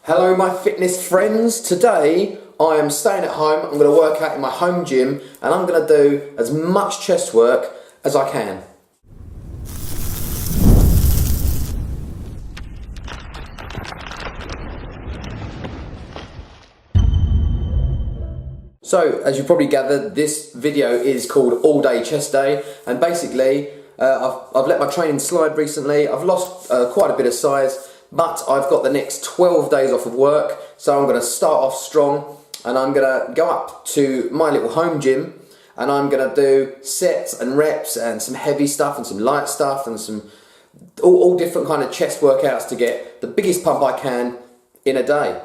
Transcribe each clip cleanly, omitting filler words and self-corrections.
Hello my fitness friends, today I am staying at home. I'm going to work out in my home gym and I'm going to do as much chest work as I can. So as you probably gathered, this video is called All Day Chest Day, and basically I've let my training slide recently. I've lost quite a bit of size, but I've got the next 12 days off of work, so I'm going to start off strong and I'm going to go up to my little home gym and I'm going to do sets and reps and some heavy stuff and some light stuff and some all different kind of chest workouts to get the biggest pump I can in a day.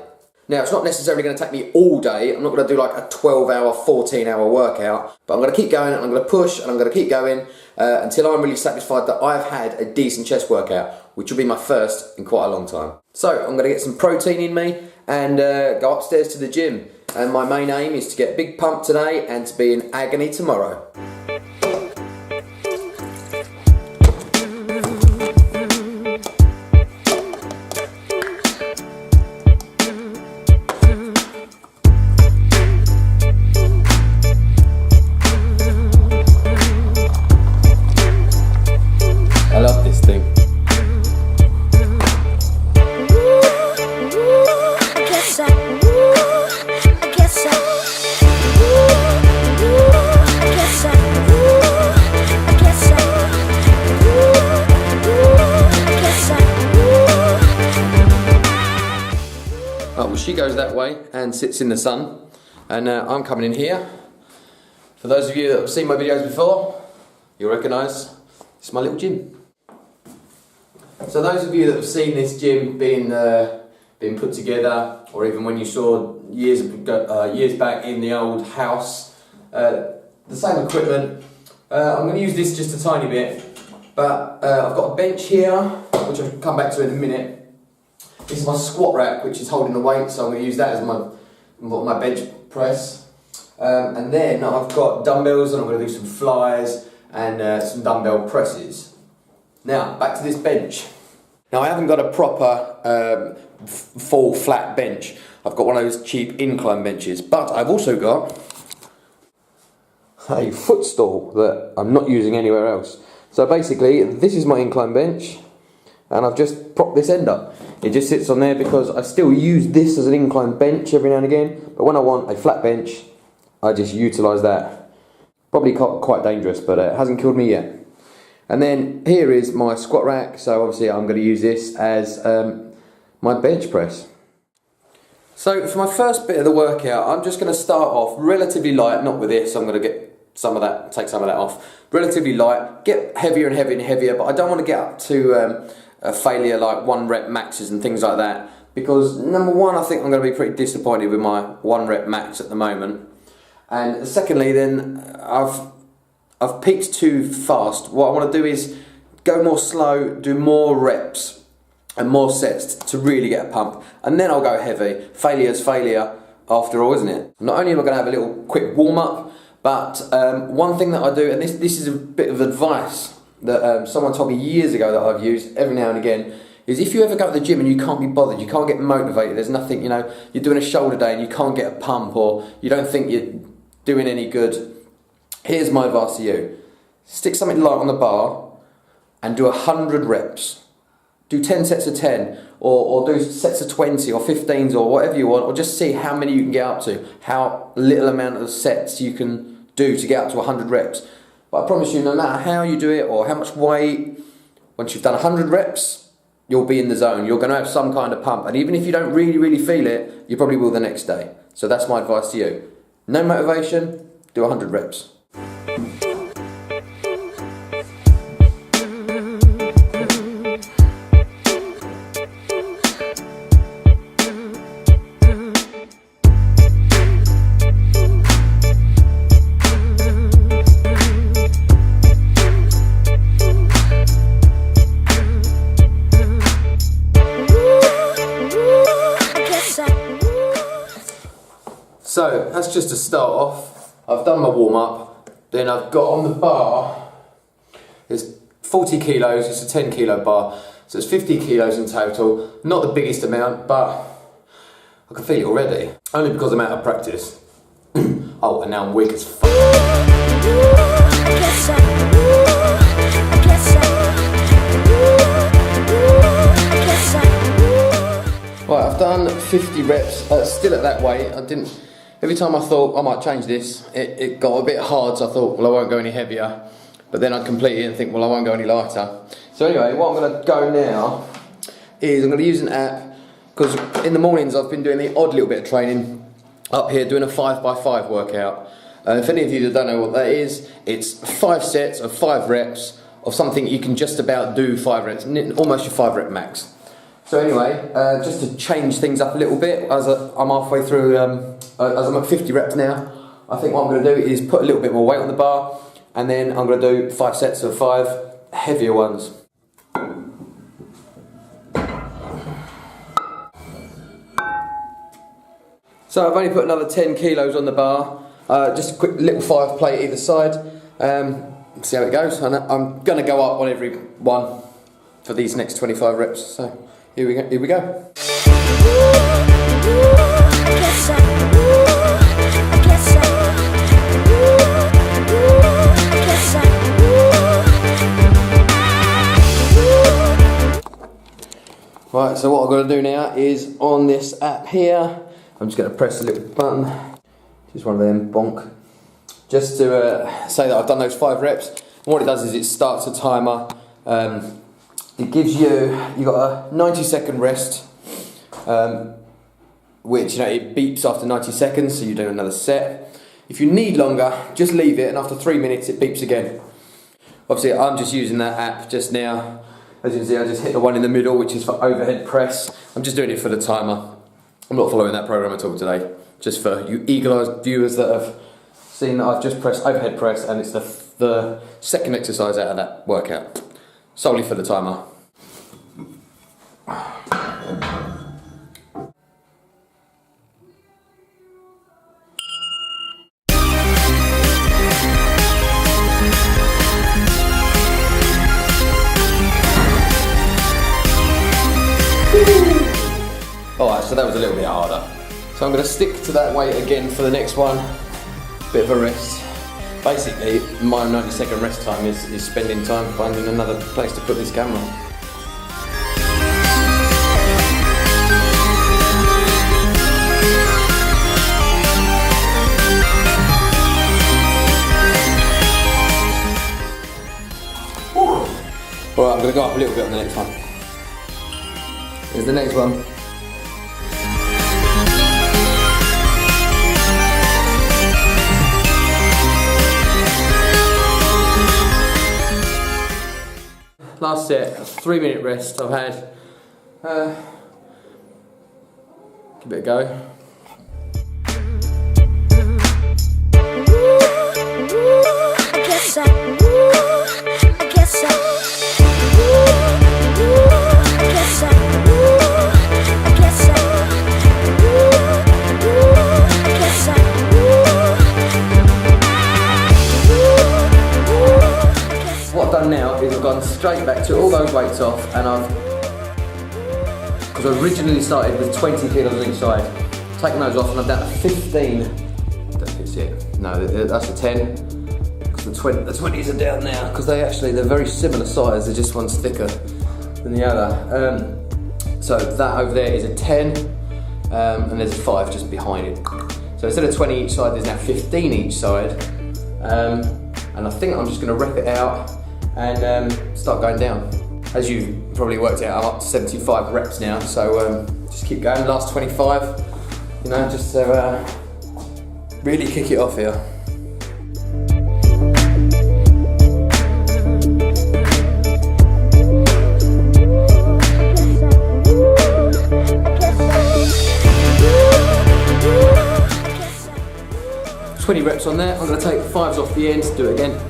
Now, it's not necessarily going to take me all day. I'm not going to do like a 12-hour, 14-hour workout, but I'm going to keep going and I'm going to push and I'm going to keep going until I'm really satisfied that I've had a decent chest workout, which will be my first in quite a long time. So I'm going to get some protein in me and go upstairs to the gym. And my main aim is to get a big pump today and to be in agony tomorrow. I love this thing. Oh, well, she goes that way and sits in the sun, and I'm coming in here. For those of you that have seen my videos before, you'll recognise it's my little gym. So those of you that have seen this gym being put together, or even when you saw years back in the old house, the same equipment. I'm going to use this just a tiny bit, but I've got a bench here, which I'll come back to in a minute. This is my squat rack, which is holding the weight, so I'm going to use that as my bench press. And then I've got dumbbells, and I'm going to do some flies and some dumbbell presses. Now, back to this bench. Now, I haven't got a proper full flat bench. I've got one of those cheap incline benches, but I've also got a footstool that I'm not using anywhere else. So basically, this is my incline bench, and I've just propped this end up. It just sits on there because I still use this as an incline bench every now and again, but when I want a flat bench, I just utilise that. Probably quite dangerous, but it hasn't killed me yet. And then here is my squat rack, so obviously I'm going to use this as my bench press. So for my first bit of the workout, I'm just going to start off relatively light, not with this, I'm going to get some of that, take some of that off. Relatively light, get heavier and heavier and heavier, but I don't want to get up to a failure like 1 rep maxes and things like that, because number one, I think I'm going to be pretty disappointed with my 1 rep max at the moment. And secondly, then I've peaked too fast. What I want to do is go more slow, do more reps and more sets to really get a pump, and then I'll go heavy. Failure's failure after all, isn't it? Not only am I going to have a little quick warm up, but one thing that I do, and this is a bit of advice that someone told me years ago that I've used every now and again, is if you ever go to the gym and you can't be bothered, you can't get motivated, there's nothing, you know, you're doing a shoulder day and you can't get a pump, or you don't think you're doing any good, here's my advice to you. Stick something light on the bar and do 100 reps. Do 10 sets of 10, or do sets of 20 or 15s or whatever you want, or just see how many you can get up to, how little amount of sets you can do to get up to 100 reps. But I promise you, no matter how you do it or how much weight, once you've done 100 reps, you'll be in the zone. You're going to have some kind of pump. And even if you don't really feel it, you probably will the next day. So that's my advice to you. No motivation, do 100 reps. So that's just to start off. I've done my warm up, then I've got on the bar, it's 40 kilos, it's a 10 kilo bar, so it's 50 kilos in total. Not the biggest amount, but I can feel it already. Only because I'm out of practice. Oh, and now I'm weak as fuck. Right, I've done 50 reps, still at that weight. Every time I thought I might change this, it got a bit hard, so I thought, well, I won't go any heavier. But then I'd complete it and think, well, I won't go any lighter. So anyway, what I'm gonna go now is I'm gonna use an app, because in the mornings I've been doing the odd little bit of training up here, doing a 5x5 workout. If any of you that don't know what that is, it's 5 sets of 5 reps of something you can just about do 5 reps, almost your 5 rep max. So anyway, just to change things up a little bit, as I'm halfway through, as I'm at 50 reps now, I think what I'm going to do is put a little bit more weight on the bar, and then I'm going to do 5 sets of 5 heavier ones. So I've only put another 10 kilos on the bar, just a quick little 5 plate either side. See how it goes. And I'm going to go up on every one for these next 25 reps. So here we go. Right, so what I've got to do now is on this app here, I'm just going to press a little button, just one of them, bonk, just to say that I've done those 5 reps. And what it does is it starts a timer. It gives you've got a 90-second rest, which, it beeps after 90 seconds, so you do another set. If you need longer, just leave it, and after 3 minutes it beeps again. Obviously, I'm just using that app just now. As you can see, I just hit the one in the middle, which is for overhead press. I'm just doing it for the timer. I'm not following that program at all today. Just for you eagle-eyed viewers that have seen that I've just pressed overhead press, and it's the second exercise out of that workout. Solely for the timer. Alright, so that was a little bit harder. So I'm going to stick to that weight again for the next one. Bit of a rest. Basically, my 90-second rest time is spending time finding another place to put this camera. Alright, I'm going to go up a little bit on the next one. Here's the next one. Last set, 3-minute rest I've had. Give it a go. Now is I've gone straight back to all those weights off, and because I originally started with 20 kilos on each side, taken those off and I'm down to 15. Don't think it's it. No, that's a 10. Because the 20s are down now, because they're very similar size, they're just one's thicker than the other. So that over there is a 10, and there's a 5 just behind it. So instead of 20 each side, there's now 15 each side. And I think I'm just going to rep it out and start going down. As you probably worked out, I'm up to 75 reps now, so just keep going. Last 25, just really kick it off here. Twenty reps on there. I'm going to take 5s off the end to do it again.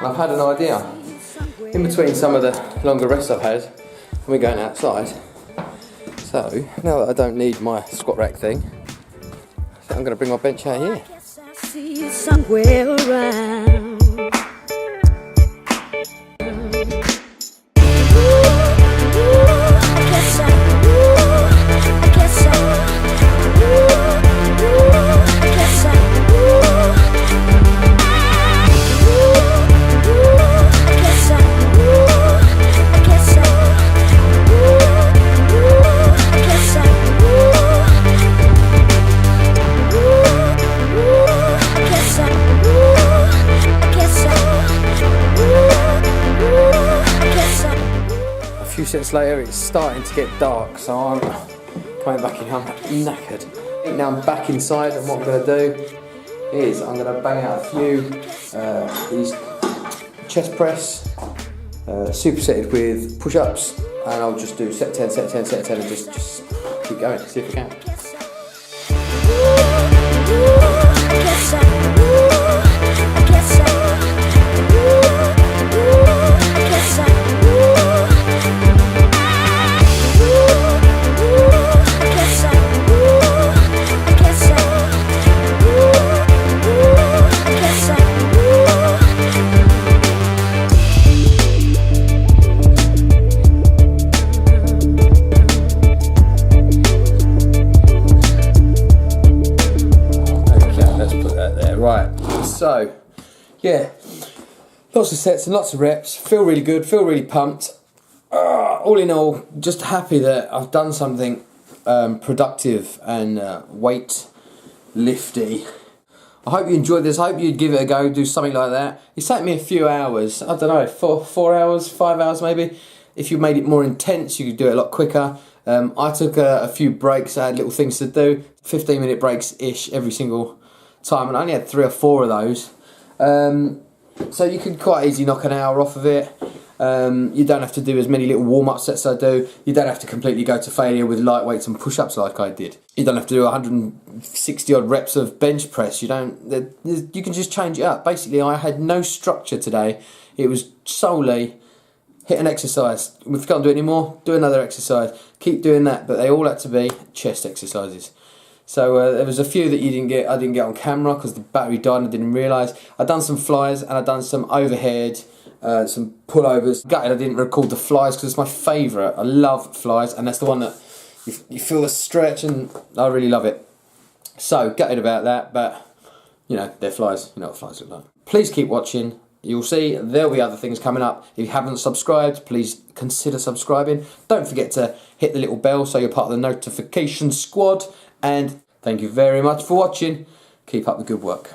I've had an idea. In between some of the longer rests I've had, we're going outside. So now that I don't need my squat rack thing, I think I'm going to bring my bench out here. I see you somewhere around. A few sets later, it's starting to get dark, so I'm coming back in. I'm knackered. Now I'm back inside, and what I'm going to do is I'm going to bang out a few these chest press, supersetted with push-ups, and I'll just do set 10, set 10, set 10, and just keep going. See if I can. Right, so yeah, lots of sets and lots of reps. Feel really good, feel really pumped. All in all, just happy that I've done something productive and weight lifty. I hope you enjoyed this. I hope you'd give it a go, do something like that. It's taken me a few hours, I don't know, 4 hours, 5 hours maybe. If you made it more intense, you could do it a lot quicker. I took a few breaks, I had little things to do, 15-minute breaks-ish every single time, and I only had 3 or 4 of those. So you could quite easily knock an hour off of it. You don't have to do as many little warm-up sets as I do. You don't have to completely go to failure with light weights and push-ups like I did. You don't have to do 160 odd reps of bench press. You can just change it up. Basically, I had no structure today. It was solely hit an exercise. If you can't do it anymore, do another exercise. Keep doing that, but they all had to be chest exercises. So there was a few that I didn't get on camera because the battery died and I didn't realise. I'd done some flies and I'd done some overhead, some pullovers. Gutted I didn't record the flies because it's my favourite. I love flies, and that's the one that you feel the stretch, and I really love it. So gutted about that, but you know, they're flies. You know what flies look like. Please keep watching. You'll see there'll be other things coming up. If you haven't subscribed, please consider subscribing. Don't forget to hit the little bell so you're part of the notification squad. And thank you very much for watching. Keep up the good work.